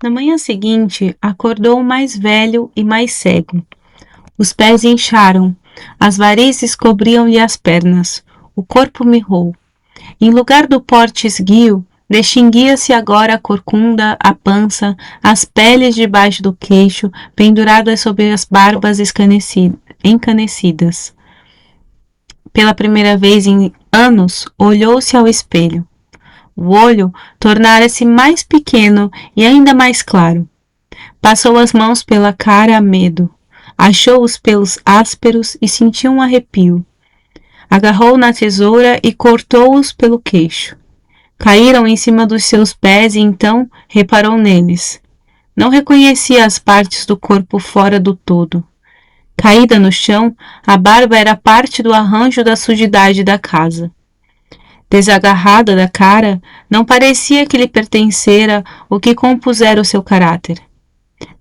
Na manhã seguinte, acordou mais velho e mais cego. Os pés incharam, as varizes cobriam-lhe as pernas, o corpo mirrou. Em lugar do porte esguio, distinguia-se agora a corcunda, a pança, as peles debaixo do queixo, penduradas sobre as barbas encanecidas. Pela primeira vez em anos, olhou-se ao espelho. O olho tornara-se mais pequeno e ainda mais claro. Passou as mãos pela cara a medo. Achou os pelos ásperos e sentiu um arrepio. Agarrou na tesoura e cortou-os pelo queixo. Caíram em cima dos seus pés e então reparou neles. Não reconhecia as partes do corpo fora do todo. Caída no chão, a barba era parte do arranjo da sujidade da casa. Desagarrada da cara, não parecia que lhe pertencera o que compusera o seu caráter.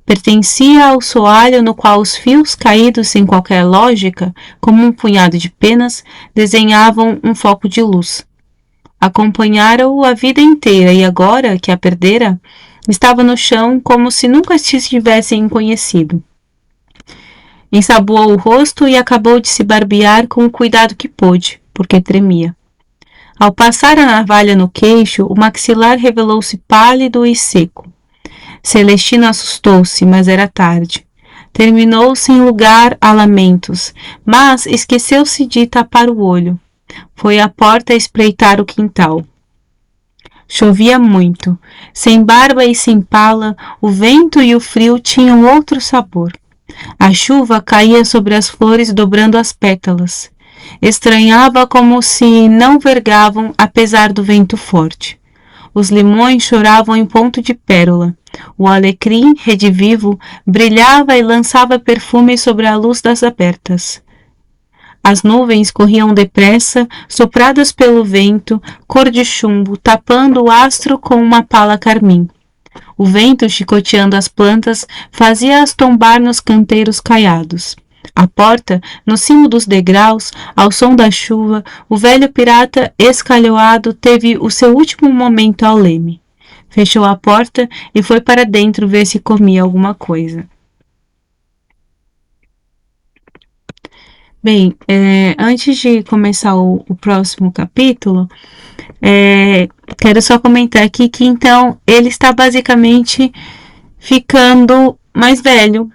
Pertencia ao soalho no qual os fios caídos sem qualquer lógica, como um punhado de penas, desenhavam um foco de luz. Acompanhara-o a vida inteira e agora, que a perdera, estava no chão como se nunca se tivessem conhecido. Ensaboou o rosto e acabou de se barbear com o cuidado que pôde, porque tremia. Ao passar a navalha no queixo, o maxilar revelou-se pálido e seco. Celestino assustou-se, mas era tarde. Terminou sem lugar a lamentos, mas esqueceu-se de tapar o olho. Foi à porta espreitar o quintal. Chovia muito. Sem barba e sem pala, o vento e o frio tinham outro sabor. A chuva caía sobre as flores dobrando as pétalas. Estranhava como se não vergavam apesar do vento forte. Os limões choravam em ponto de pérola. O alecrim, redivivo, brilhava e lançava perfume sobre a luz das abertas. As nuvens corriam depressa, sopradas pelo vento, cor de chumbo, tapando o astro com uma pala carmim. O vento, chicoteando as plantas, fazia-as tombar nos canteiros caiados. À porta, no cimo dos degraus, ao som da chuva, o velho pirata escalhoado teve o seu último momento ao leme. Fechou a porta e foi para dentro ver se comia alguma coisa. Bem, antes de começar o próximo capítulo, quero só comentar aqui que então ele está basicamente ficando mais velho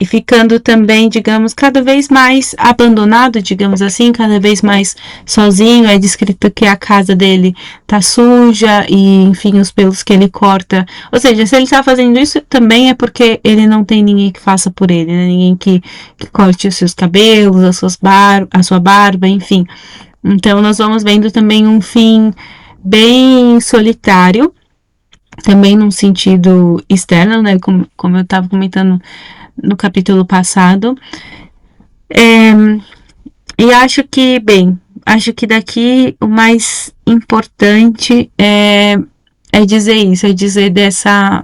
e ficando também, digamos, cada vez mais abandonado, digamos assim, cada vez mais sozinho. É descrito que a casa dele tá suja e, enfim, os pelos que ele corta. Ou seja, se ele tá fazendo isso, também é porque ele não tem ninguém que faça por ele, né? Ninguém que corte os seus cabelos, a sua barba, enfim. Então, nós vamos vendo também um fim bem solitário, também num sentido externo, né? Como eu estava comentando no capítulo passado. E acho que daqui o mais importante é dizer isso, é dizer dessa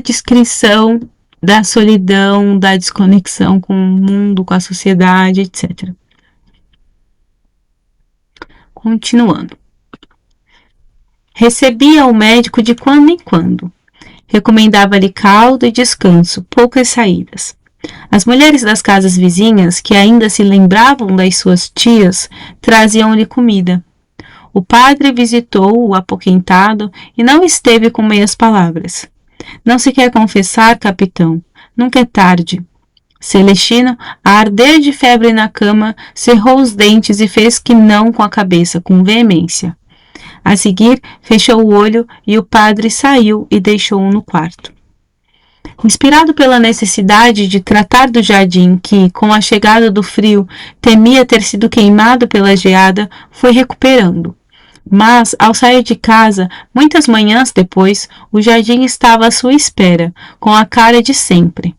descrição da solidão, da desconexão com o mundo, com a sociedade, etc. Continuando. Recebia o médico de quando em quando. Recomendava-lhe caldo e descanso, poucas saídas. As mulheres das casas vizinhas, que ainda se lembravam das suas tias, traziam-lhe comida. O padre visitou o apoquentado e não esteve com meias palavras. Não se quer confessar, capitão. Nunca é tarde. Celestino, a arder de febre na cama, cerrou os dentes e fez que não com a cabeça, com veemência. A seguir, fechou o olho e o padre saiu e deixou-o no quarto. Inspirado pela necessidade de tratar do jardim que, com a chegada do frio, temia ter sido queimado pela geada, foi recuperando. Mas, ao sair de casa, muitas manhãs depois, o jardim estava à sua espera, com a cara de sempre.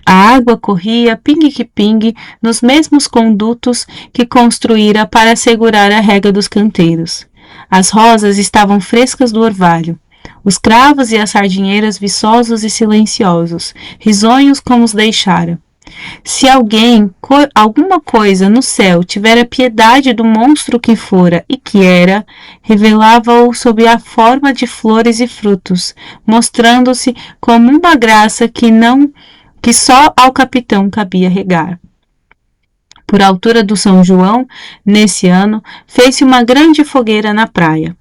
A água corria pingue que pingue nos mesmos condutos que construíra para segurar a rega dos canteiros. As rosas estavam frescas do orvalho. Os cravos e as sardinheiras viçosos e silenciosos, risonhos como os deixara. Se alguma coisa no céu tivera piedade do monstro que fora e que era, revelava-o sob a forma de flores e frutos, mostrando-se como uma graça que só ao capitão cabia regar. Por altura do São João, nesse ano, fez-se uma grande fogueira na praia.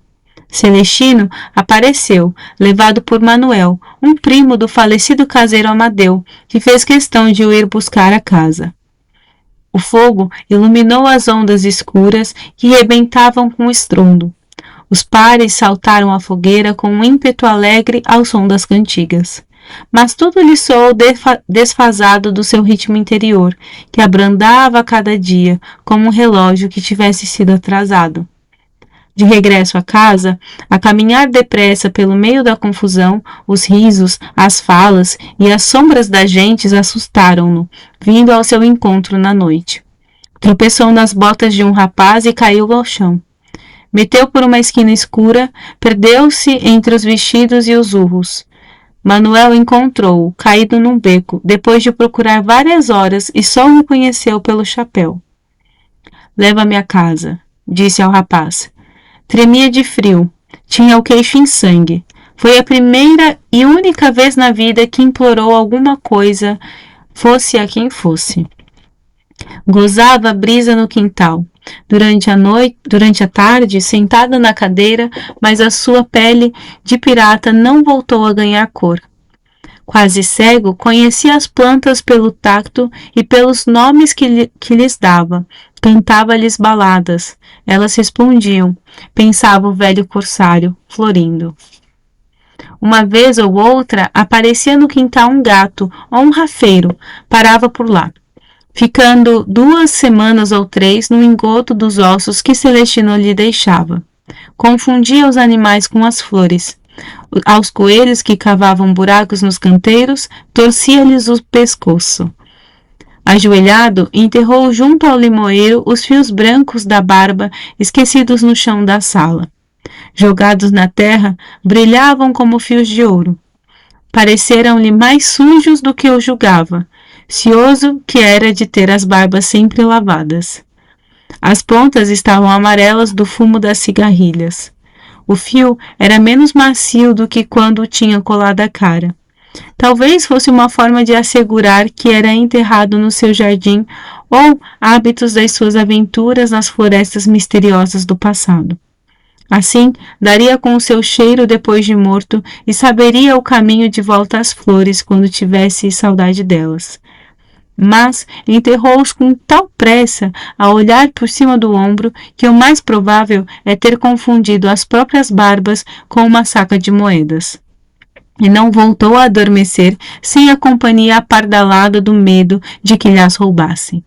Celestino apareceu, levado por Manuel, um primo do falecido caseiro Amadeu, que fez questão de o ir buscar à casa. O fogo iluminou as ondas escuras que rebentavam com estrondo. Os pares saltaram à fogueira com um ímpeto alegre ao som das cantigas. Mas tudo lhe soou desfasado do seu ritmo interior, que abrandava a cada dia, como um relógio que tivesse sido atrasado. De regresso à casa, a caminhar depressa pelo meio da confusão, os risos, as falas e as sombras das gentes assustaram-no, vindo ao seu encontro na noite. Tropeçou nas botas de um rapaz e caiu ao chão. Meteu por uma esquina escura, perdeu-se entre os vestidos e os urros. Manuel encontrou-o, caído num beco, depois de procurar várias horas e só o reconheceu pelo chapéu. Leva-me a casa, disse ao rapaz. Tremia de frio, tinha o queixo em sangue. Foi a primeira e única vez na vida que implorou alguma coisa, fosse a quem fosse. Gozava a brisa no quintal. Durante a tarde, sentada na cadeira, mas a sua pele de pirata não voltou a ganhar cor. Quase cego, conhecia as plantas pelo tacto e pelos nomes que lhes dava. Cantava-lhes baladas. Elas respondiam, pensava o velho corsário, florindo. Uma vez ou outra, aparecia no quintal um gato ou um rafeiro, parava por lá, ficando 2 semanas ou 3 no engodo dos ossos que Celestino lhe deixava. Confundia os animais com as flores. Aos coelhos que cavavam buracos nos canteiros, torcia-lhes o pescoço. Ajoelhado, enterrou junto ao limoeiro os fios brancos da barba esquecidos no chão da sala. Jogados na terra, brilhavam como fios de ouro. Pareceram-lhe mais sujos do que o julgava, cioso que era de ter as barbas sempre lavadas. As pontas estavam amarelas do fumo das cigarrilhas. O fio era menos macio do que quando o tinha colado à cara. Talvez fosse uma forma de assegurar que era enterrado no seu jardim ou hábitos das suas aventuras nas florestas misteriosas do passado. Assim, daria com o seu cheiro depois de morto e saberia o caminho de volta às flores quando tivesse saudade delas. Mas enterrou-os com tal pressa a olhar por cima do ombro que o mais provável é ter confundido as próprias barbas com uma saca de moedas. E não voltou a adormecer sem a companhia apardalada do medo de que lhas roubassem.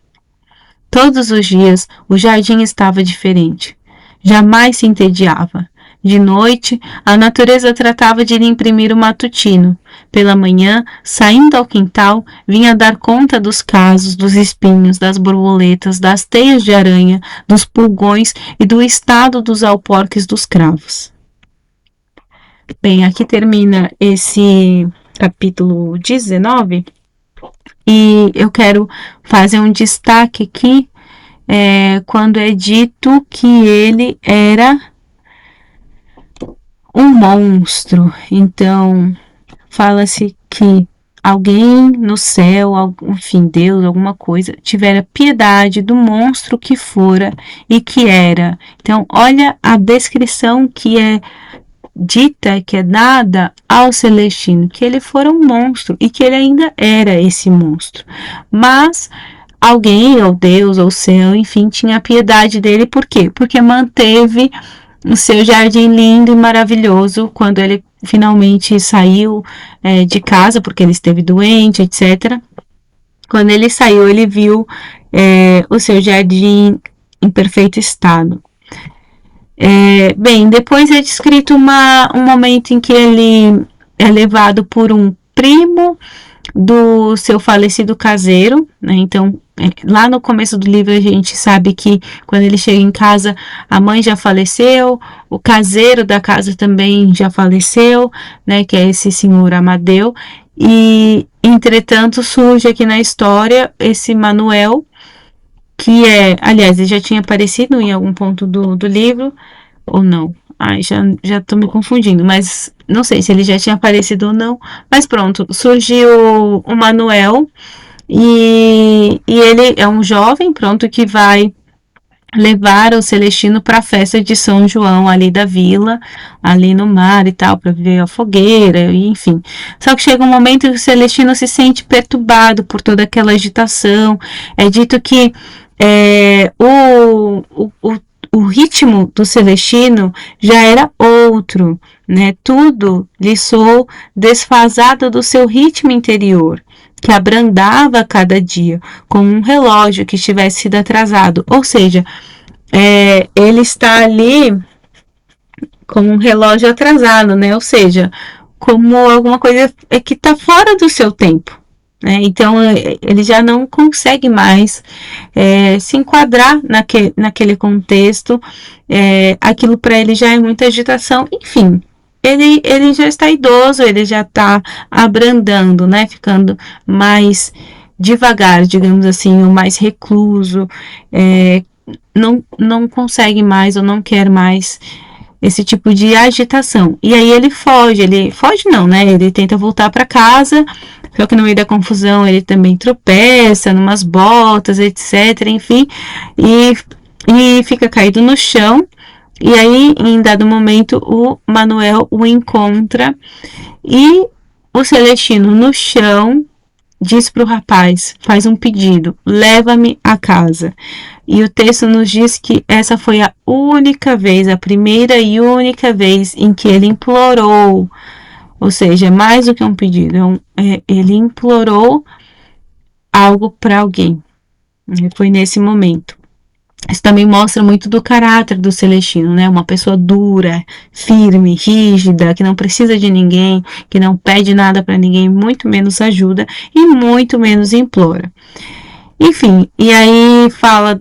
Todos os dias o jardim estava diferente. Jamais se entediava. De noite, a natureza tratava de lhe imprimir o matutino. Pela manhã, saindo ao quintal, vinha dar conta dos casos, dos espinhos, das borboletas, das teias de aranha, dos pulgões e do estado dos alporques dos cravos. Bem, aqui termina esse capítulo 19 e eu quero fazer um destaque aqui quando é dito que ele era um monstro. Então, fala-se que alguém no céu, enfim, Deus, alguma coisa, tivera piedade do monstro que fora e que era. Então, olha a descrição que é dita, que é dada ao Celestino, que ele fora um monstro e que ele ainda era esse monstro. Mas alguém, ou Deus, ou o céu, enfim, tinha piedade dele. Por quê? Porque manteve o seu jardim lindo e maravilhoso quando ele finalmente saiu de casa, porque ele esteve doente, etc. Quando ele saiu, ele viu o seu jardim em perfeito estado. Bem, depois é descrito um momento em que ele é levado por um primo do seu falecido caseiro, né? Então, lá no começo do livro a gente sabe que quando ele chega em casa a mãe já faleceu, o caseiro da casa também já faleceu, né? Que é esse senhor Amadeu, e entretanto, surge aqui na história esse Manuel, que aliás, ele já tinha aparecido em algum ponto do livro, ou não. Ai, já tô me confundindo, mas não sei se ele já tinha aparecido ou não. Mas pronto, surgiu o Manuel, e ele é um jovem, pronto, que vai levar o Celestino para a festa de São João ali da vila, ali no mar e tal, para ver a fogueira, enfim. Só que chega um momento que o Celestino se sente perturbado por toda aquela agitação. É dito que o ritmo do Celestino já era outro, né? Tudo lhe soou desfasado do seu ritmo interior, que abrandava a cada dia, como um relógio que tivesse sido atrasado. Ou seja, ele está ali como um relógio atrasado, né? Ou seja, como alguma coisa que está fora do seu tempo. Né? Então, ele já não consegue mais se enquadrar naquele contexto. Aquilo para ele já é muita agitação. Enfim, ele já está idoso, ele já está abrandando, né? Ficando mais devagar, digamos assim, ou mais recluso. Não consegue mais ou não quer mais esse tipo de agitação. E aí ele foge não, né? Ele tenta voltar para casa, só que no meio da confusão ele também tropeça numas botas, etc, enfim, e fica caído no chão. E aí, em dado momento, o Manuel o encontra e o Celestino no chão diz para o rapaz, faz um pedido, leva-me a casa. E o texto nos diz que essa foi a única vez, a primeira e única vez em que ele implorou, ou seja, mais do que um pedido, ele implorou algo para alguém. Foi nesse momento. Isso também mostra muito do caráter do Celestino, né? Uma pessoa dura, firme, rígida, que não precisa de ninguém, que não pede nada para ninguém, muito menos ajuda e muito menos implora. Enfim, e aí fala,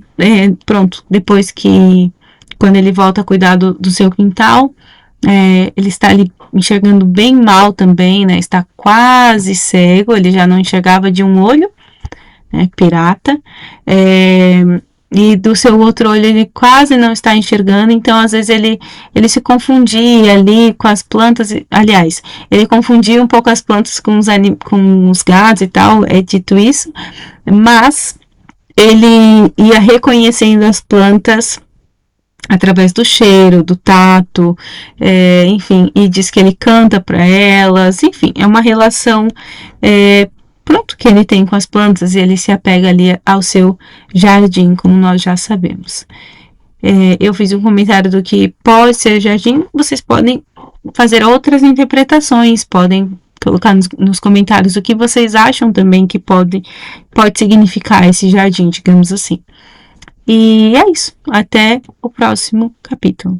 pronto, depois que, quando ele volta a cuidar do seu quintal, ele está ali enxergando bem mal também, né? Está quase cego, ele já não enxergava de um olho, né? Pirata. E do seu outro olho ele quase não está enxergando, então às vezes ele se confundia ali com as plantas, aliás, ele confundia um pouco as plantas com os gatos e tal, é dito isso, mas ele ia reconhecendo as plantas através do cheiro, do tato, enfim, e diz que ele canta para elas, enfim, é uma relação pronto que ele tem com as plantas e ele se apega ali ao seu jardim, como nós já sabemos. Eu fiz um comentário do que pode ser jardim, vocês podem fazer outras interpretações, podem colocar nos comentários o que vocês acham também que pode significar esse jardim, digamos assim. E é isso, até o próximo capítulo.